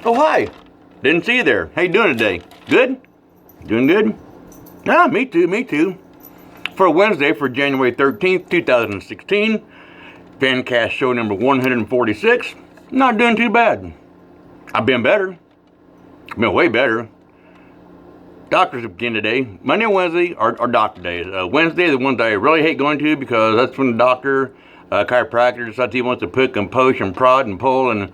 Oh, hi. Didn't see you there. How you doing today? Good? Doing good? Ah, me too. For Wednesday, for January 13th, 2016, VanCast Show number 146. Not doing too bad. I've been better. Been way better. Doctors again today. Monday and Wednesday are doctor days. Wednesday, the ones I really hate going to because that's when the doctor, chiropractor, decides he wants to pick and push and prod and pull and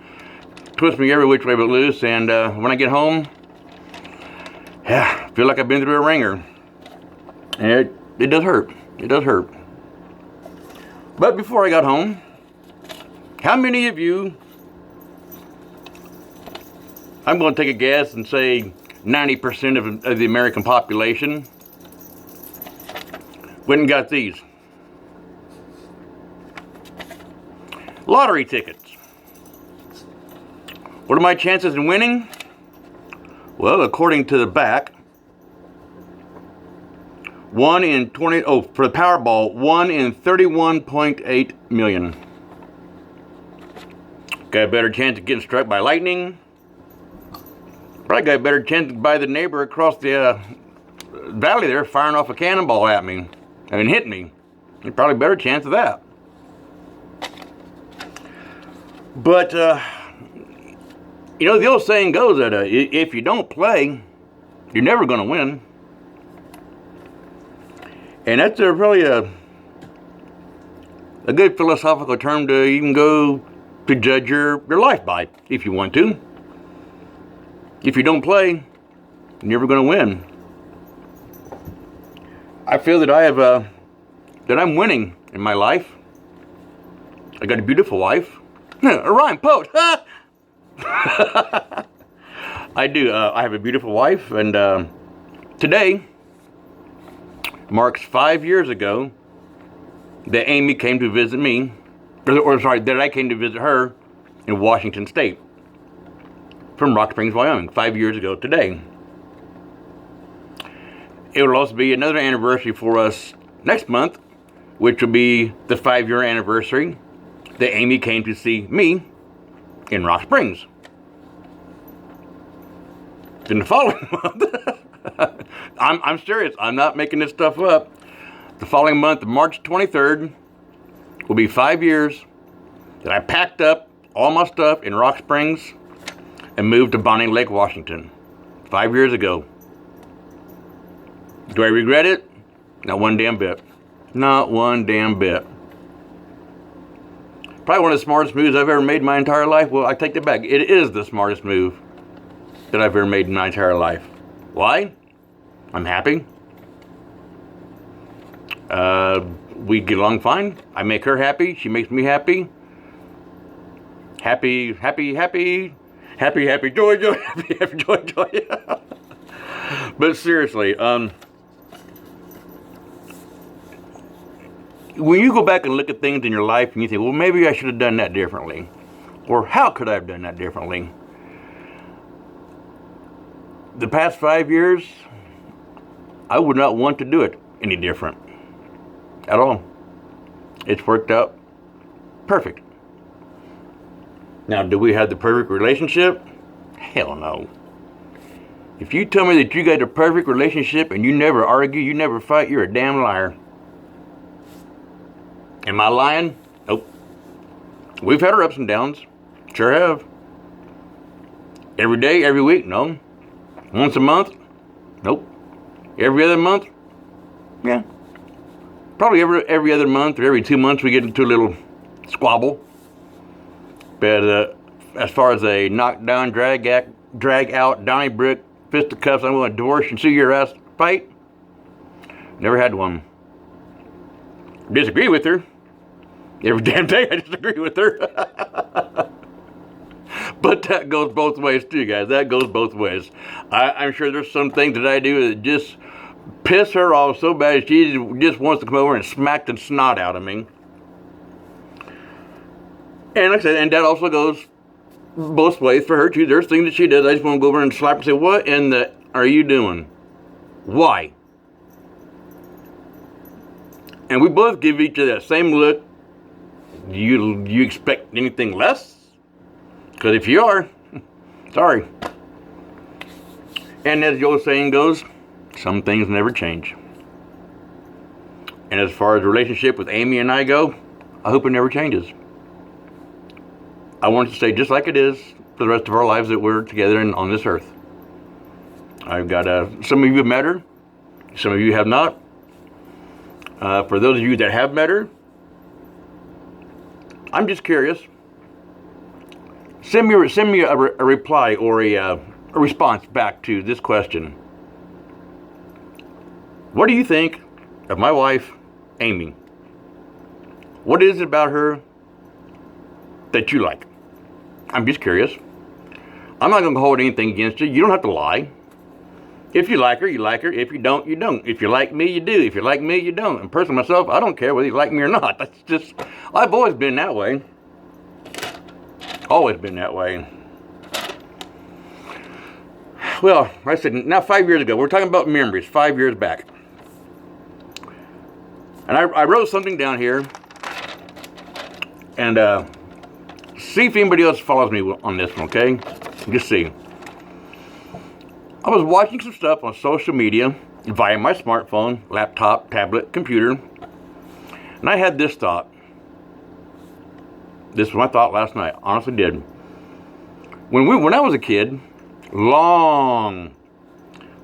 twist me every which way but loose. And when I get home, yeah, I feel like I've been through a ringer. And it does hurt. It does hurt. But before I got home, how many of you, I'm going to take a guess and say 90% of the American population, went and got these lottery tickets. What are my chances in winning? Well, according to the back, 1 in 20, for the Powerball, 1 in 31.8 million. Got a better chance of getting struck by lightning. Probably got a better chance by the neighbor across the valley there firing off a cannonball at me. I mean, hit me. Probably a better chance of that. But, you know, the old saying goes that if you don't play, you're never going to win. And that's really a good philosophical term to even go to judge your life by, if you want to. If you don't play, you're never going to win. I feel that that I'm winning in my life. I got a beautiful wife. A rhyme poet. I do. I have a beautiful wife, and today marks 5 years ago that Amy came to visit me, that I came to visit her in Washington State from Rock Springs, Wyoming, 5 years ago today. It will also be another anniversary for us next month, which will be the 5-year anniversary that Amy came to see me in Rock Springs. In the following month, I'm serious, I'm not making this stuff up. The following month, March 23rd, will be 5 years that I packed up all my stuff in Rock Springs and moved to Bonnie Lake, Washington. 5 years ago. Do I regret it? Not one damn bit. Not one damn bit. Probably one of the smartest moves I've ever made in my entire life. Well, I take that back. It is the smartest move that I've ever made in my entire life. Why? I'm happy. We get along fine. I make her happy. She makes me happy. Happy, happy, happy. Happy, happy, joy, joy. Happy, happy, joy, joy. But seriously, when you go back and look at things in your life and you think, well, maybe I should have done that differently. Or how could I have done that differently? The past 5 years, I would not want to do it any different at all. It's worked out perfect. Now, do we have the perfect relationship? Hell no. If you tell me that you got a perfect relationship and you never argue, you never fight, you're a damn liar. Am I lying? Nope. We've had our ups and downs. Sure have. Every day, every week? No. Once a month? Nope. Every other month? Yeah. Probably every other month or every 2 months we get into a little squabble. But as far as a knockdown, drag out, Donnybrook, fisticuffs, I'm going to divorce and sue your ass fight, never had one. Disagree with her. Every damn day I disagree with her. But that goes both ways too, guys. That goes both ways. I'm sure there's some things that I do that just piss her off so bad she just wants to come over and smack the snot out of me. And like I said, and that also goes both ways for her too. There's things that she does. I just want to go over and slap her and say, what in the are you doing? Why? And we both give each other that same look. You expect anything less? Because if you are, Sorry. And as the old saying goes, some things never change. And as far as the relationship with Amy and I go, I hope it never changes. I want it to stay just like it is for the rest of our lives that we're together on this earth. I've got some of you have met her, some of you have not. For those of you that have met her, I'm just curious. Send me a reply or a response back to this question. What do you think of my wife, Amy? What is it about her that you like? I'm just curious. I'm not going to hold anything against you. You don't have to lie. If you like her, you like her. If you don't, you don't. If you like me, you do. If you like me, you don't. And personally, myself, I don't care whether you like me or not. That's just, I've always been that way. Always been that way. Well, like I said, now 5 years ago, we're talking about memories, 5 years back. And I wrote something down here. And see if anybody else follows me on this one, okay? Just see. I was watching some stuff on social media via my smartphone, laptop, tablet, computer, and I had this thought. This was my thought last night. Honestly did. When I was a kid, long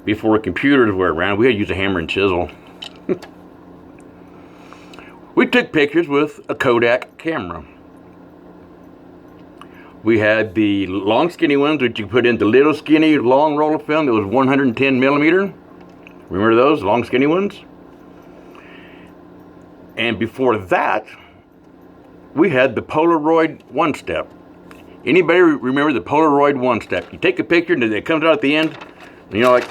before computers were around, we had to use a hammer and chisel. We took pictures with a Kodak camera. We had the long skinny ones, which you put into little skinny long roll of film that was 110 millimeter. Remember those long skinny ones? And before that, we had the Polaroid one-step. Anybody remember the Polaroid one-step? You take a picture and it comes out at the end, and you're like,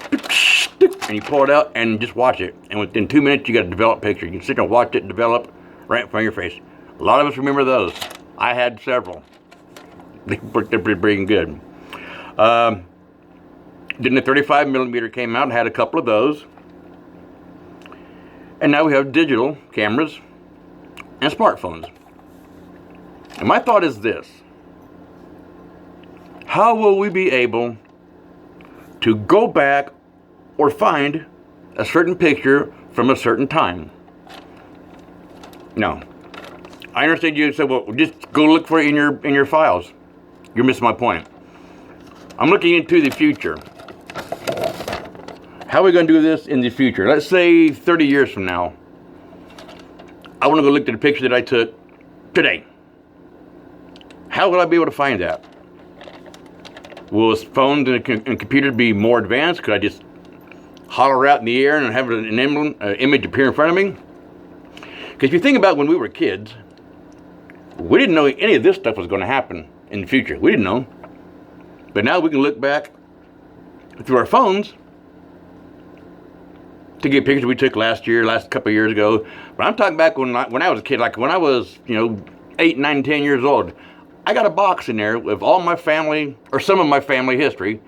and you pull it out and just watch it. And within 2 minutes, you got a developed picture. You can sit there and watch it develop right in front of your face. A lot of us remember those. I had several. They're pretty good. Then the 35 millimeter came out and had a couple of those. And now we have digital cameras and smartphones. And my thought is this. How will we be able to go back or find a certain picture from a certain time? No. I understand you said, well, just go look for it in your files. You're missing my point. I'm looking into the future. How are we going to do this in the future? Let's say 30 years from now. I want to go look at the picture that I took today. How will I be able to find that? Will phones and computers be more advanced? Could I just holler out in the air and have an image appear in front of me? Because if you think about when we were kids, we didn't know any of this stuff was going to happen in the future. We didn't know. But now we can look back through our phones to get pictures we took last couple of years ago. But I'm talking back when I was a kid, like when I was, 8, 9, 10 years old. I got a box in there with all my family, or some of my family history.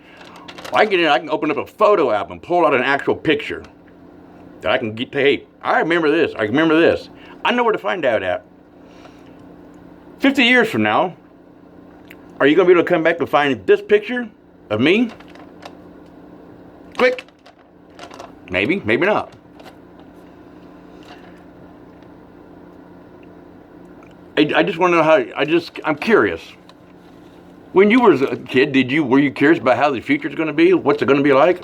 I can open up a photo album, pull out an actual picture that I can get to, hey, I remember this, I remember this. I know where to find out at. 50 years from now, are you going to be able to come back and find this picture of me? Click. Maybe, maybe not. I just want to know how, I'm curious. When you were a kid, were you curious about how the future's going to be? What's it going to be like?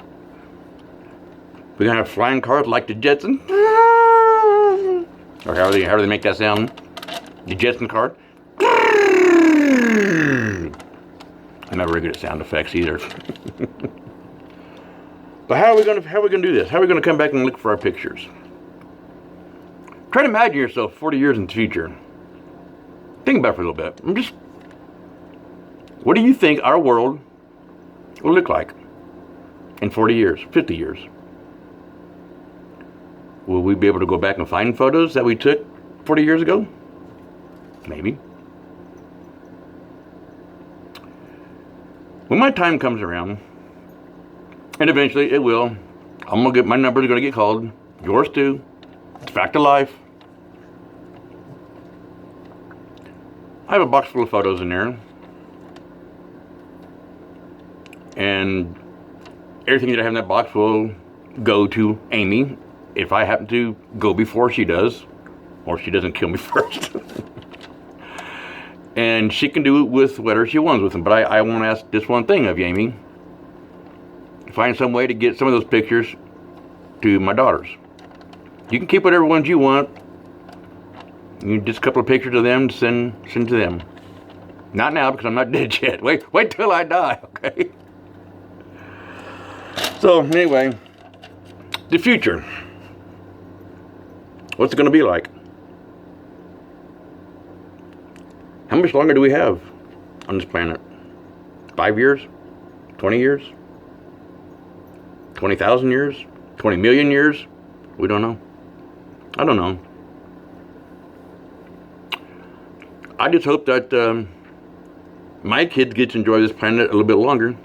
We're going to have flying cars like the Jetsons? Or how do they make that sound? The Jetson car? I'm not very good at sound effects either. But how are we going to do this? How are we going to come back and look for our pictures? Try to imagine yourself 40 years in the future. Think about it for a little bit. What do you think our world will look like in 40 years, 50 years? Will we be able to go back and find photos that we took 40 years ago? Maybe. When my time comes around, and eventually it will, my numbers are going to get called, yours too. It's a fact of life. I have a box full of photos in there. And everything that I have in that box will go to Amy if I happen to go before she does, or she doesn't kill me first. And she can do it with whatever she wants with them. But I want to ask this one thing of you, Amy. Find some way to get some of those pictures to my daughters. You can keep whatever ones you want. Just a couple of pictures of them to send to them. Not now, because I'm not dead yet. Wait till I die, okay? So, anyway, the future. What's it going to be like? How much longer do we have on this planet? 5 years? 20 years? 20,000 years? 20 million years? We don't know. I don't know. I just hope that my kids get to enjoy this planet a little bit longer.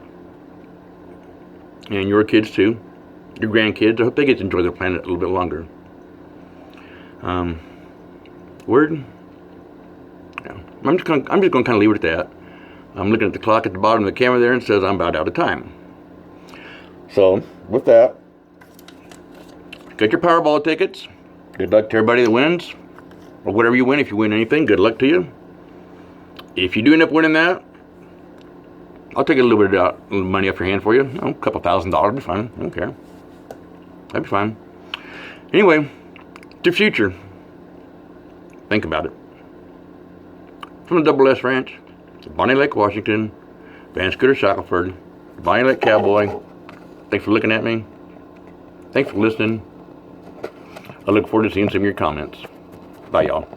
And your kids too. Your grandkids. I hope they get to enjoy the planet a little bit longer. Word? Yeah. I'm just gonna kind of leave it at that. I'm looking at the clock at the bottom of the camera there and it says I'm about out of time. So, with that, get your Powerball tickets. Good luck to everybody that wins. Or whatever you win. If you win anything, good luck to you. If you do end up winning that, I'll take a little bit of money off your hand for you. A couple $1,000 be fine. I don't care. That'd be fine. Anyway, the future. Think about it. From the Double S Ranch, Bonnie Lake, Washington, Van Scooter, Shackelford, Bonnie Lake Cowboy. Thanks for looking at me. Thanks for listening. I look forward to seeing some of your comments. Bye, y'all.